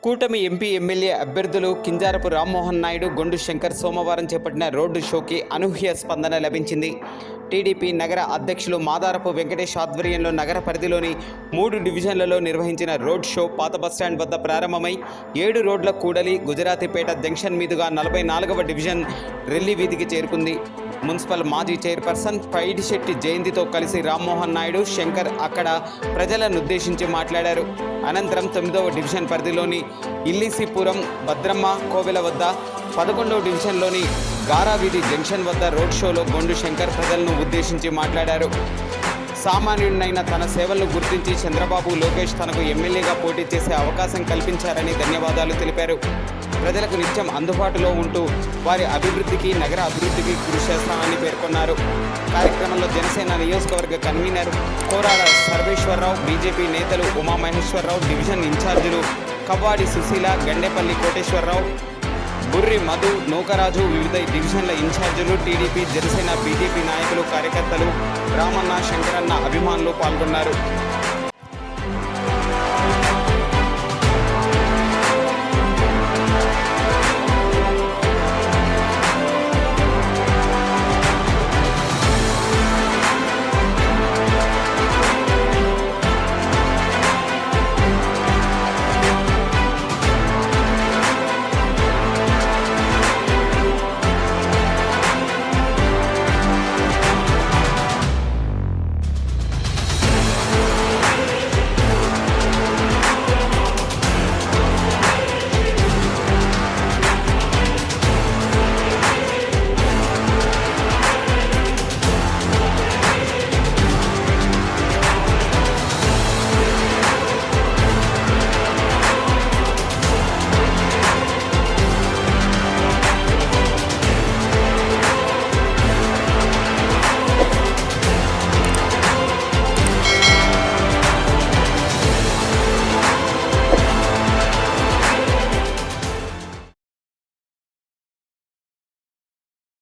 కూటమి MP MLA అభ్యర్థులు కింజారపు రామ్మోహన్ నాయుడు, గొండు శంకర్ సోమవారం చేపట్టిన రోడ్డు షోకి అనూహ్య స్పందన లభించింది. టీడీపీ నగర అధ్యక్షులు మాదారపు వెంకటేష్ ఆధ్వర్యంలో నగర పరిధిలోని 3 డివిజన్లలో నిర్వహించిన రోడ్ షో పాత బస్టాండ్ వద్ద ప్రారంభమై 7 రోడ్ల కూడలి గుజరాతీపేట జంక్షన్ మీదుగా 44వ డివిజన్ రెల్లి వీధికి చేరుకుంది. మున్సిపల్ మాజీ చైర్పర్సన్ పైడిశెట్టి జయంతితో కలిసి రామ్మోహన్ నాయుడు, శంకర్ అక్కడ ప్రజలను ఉద్దేశించి మాట్లాడారు. అనంతరం 9వ డివిజన్ పరిధిలోని ఇల్లీసీపురం భద్రమ్మ కోవెల వద్ద, 11వ డివిజన్లోని గారావీధి జంక్షన్ వద్ద రోడ్ షోలో గొండు శంకర్ ప్రజలను ఉద్దేశించి మాట్లాడారు. సామాన్యుడినైన తన సేవలను గుర్తించి చంద్రబాబు, లోకేష్ తనకు ఎమ్మెల్యేగా పోటీ చేసే అవకాశం కల్పించారని ధన్యవాదాలు తెలిపారు. ప్రజలకు నిత్యం అందుబాటులో ఉంటూ వారి అభివృద్ధికి, నగర అభివృద్ధికి కృషి చేస్తామని పేర్కొన్నారు. కార్యక్రమంలో జనసేన నియోజకవర్గ కన్వీనర్ కోరాడ సర్వేశ్వరరావు, బీజేపీ నేతలు ఉమామహేశ్వరరావు, డివిజన్ ఇన్ఛార్జీలు కవ్వాడి సుశీల, గండేపల్లి కోటేశ్వరరావు, బుర్రి మధు, నూకరాజు, వివిధ డివిజన్ల ఇన్ఛార్జీలు, టీడీపీ, జనసేన, బీజేపీ నాయకులు, కార్యకర్తలు, రామన్న, శంకరన్న అభిమానులు పాల్గొన్నారు.